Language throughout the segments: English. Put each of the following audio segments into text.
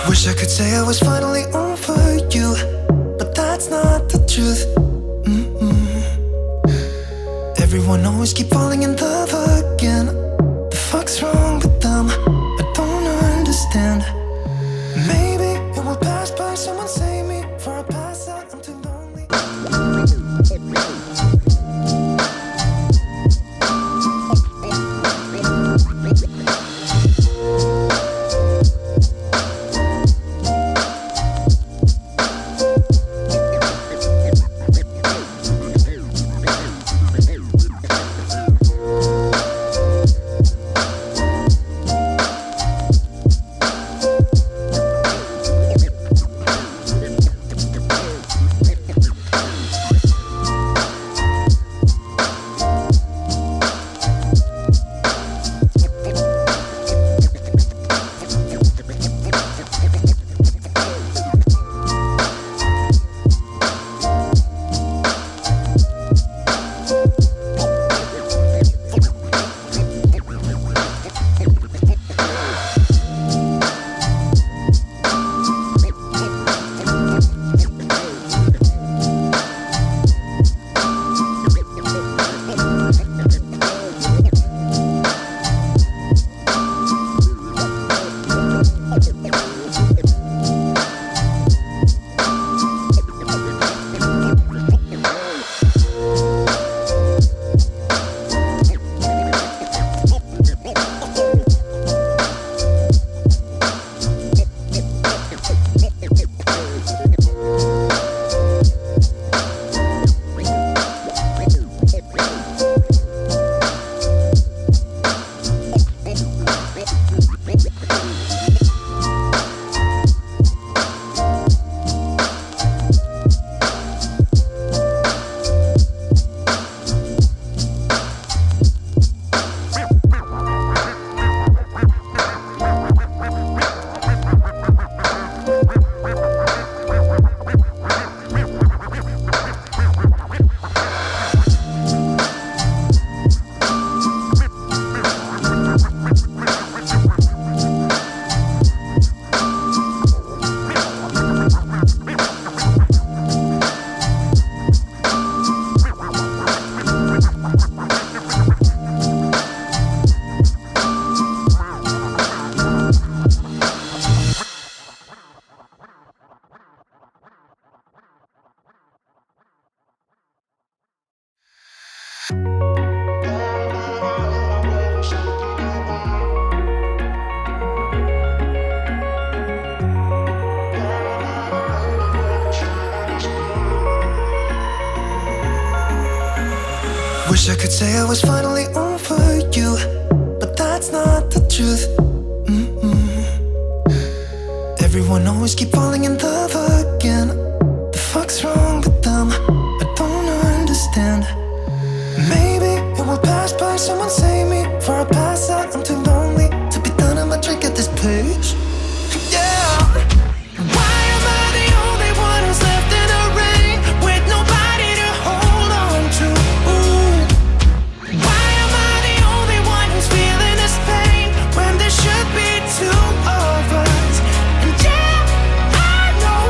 Wish I could say I was finally over you, but that's not the truth. Everyone always keep falling in love again. The fuck's wrong with them? I don't understand. Maybe it will pass by. Someone save me for I pass out. I'm too lonely. Wish I could say I was finally over you, but that's not the truth. Everyone always keep falling in love again. The fuck's wrong with them? I don't understand. Maybe it will pass by. Someone save me for I pass out. I'm too lonely to be done. I'm a drink at this pace. Yeah. Why am I the only one who's left in the rain with nobody to hold on to? Why am I the only one who's feeling this pain when there should be two of us? And yeah, I know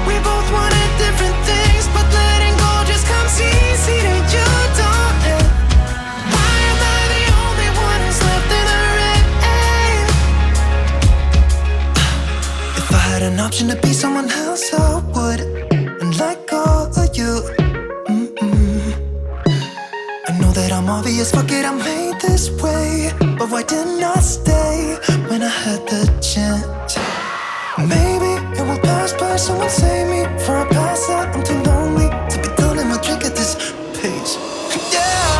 we both wanted different things, but letting go just comes easy to you, don't it? Why am I the only one who's left in the rain? If I had an option to be someone else, I would, and let go of you. I know that I'm obvious, fuck it, I'm made this way. But why didn't I stay when I had the chance? Maybe it will pass by. Someone save me for I pass out. I'm too lonely to be done in my drink at this pace. Yeah.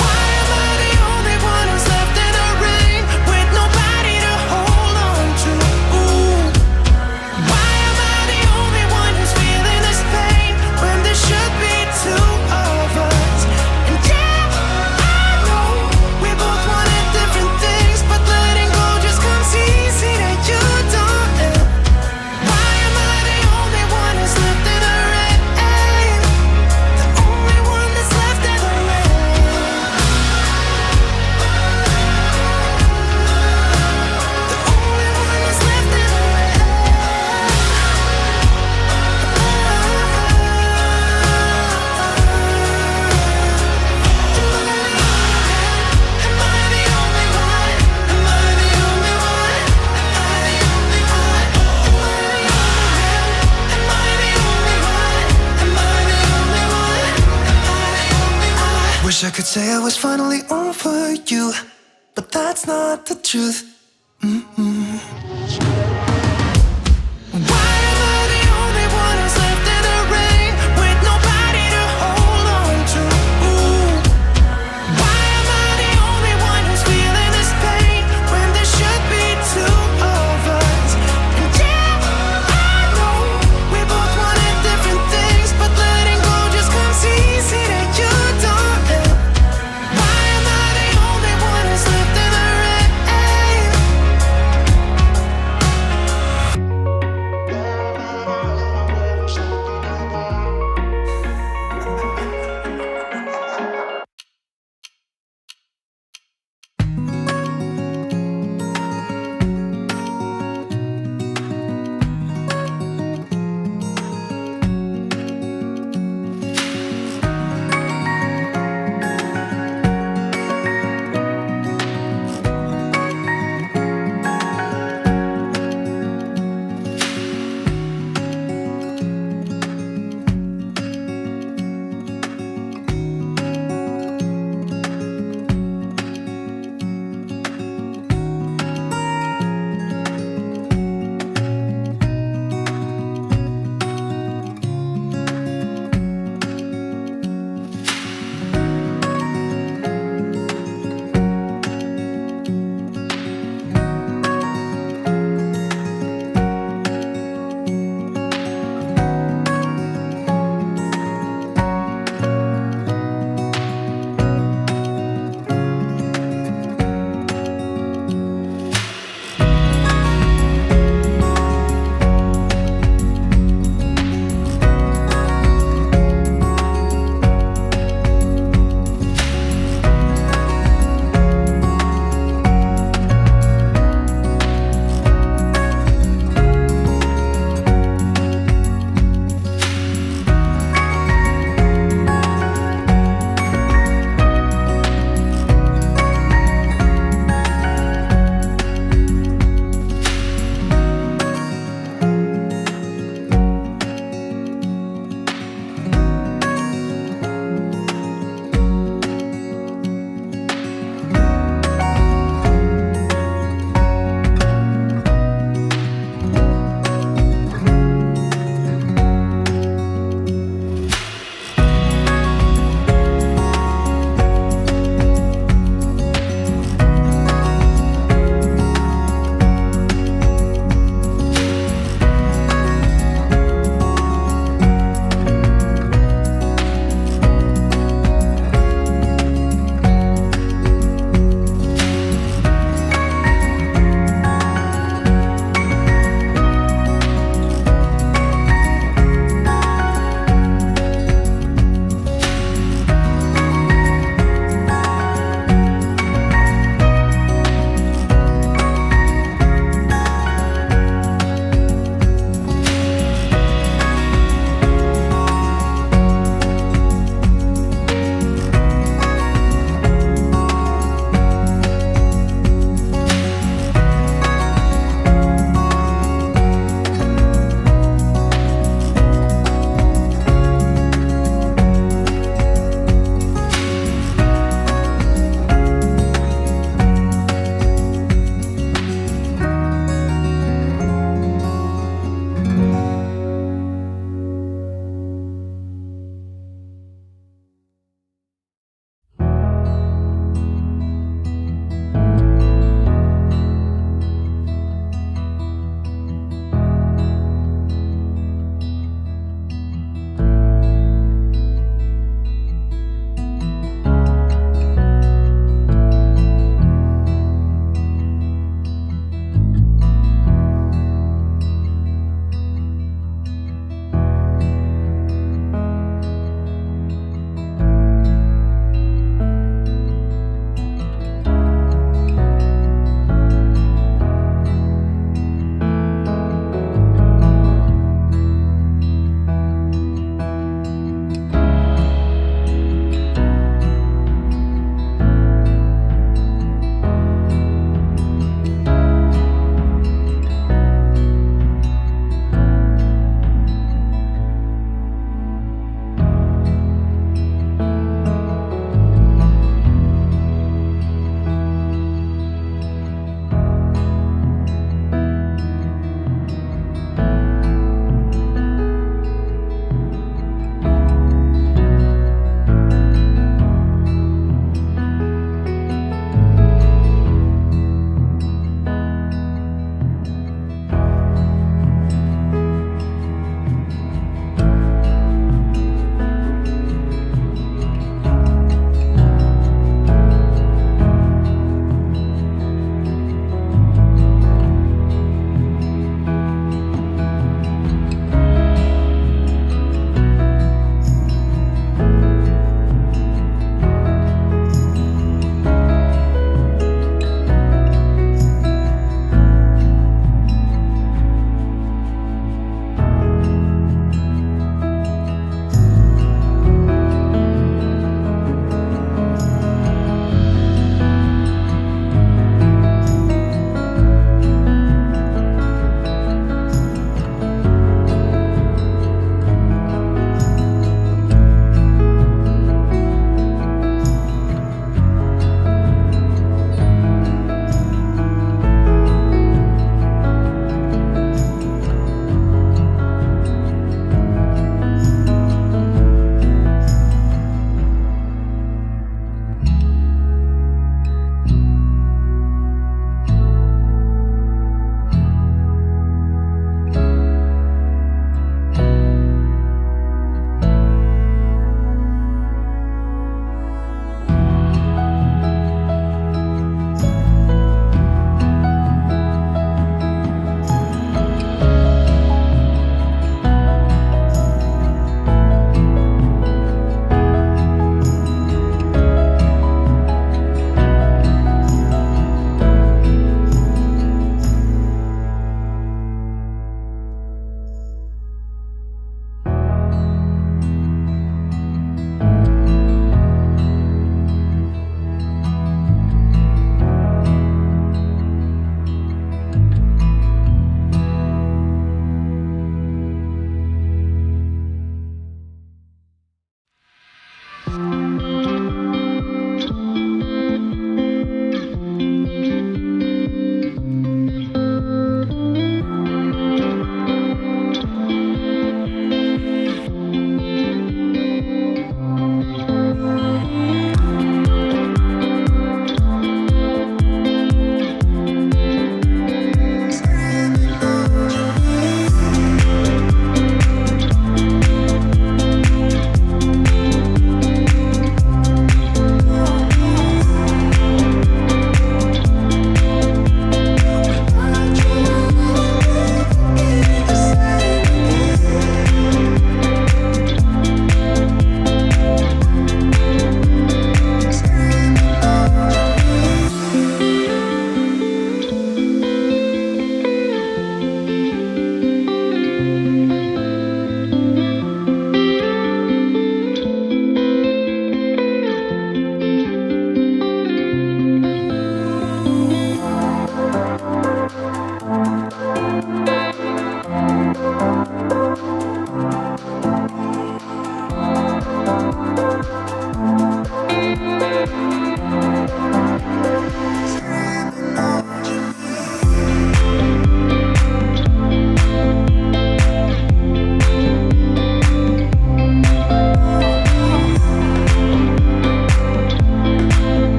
Why am I the only one who's left in the rain with nobody to hold on to? Why am I the only one who's feeling this pain when there should be two of us? And yeah, I know we both wanted different things, but letting go just comes easy to you, don't it? Why am I the only one who's left in the rain? wish I could say I was finally over you, but that's not the truth.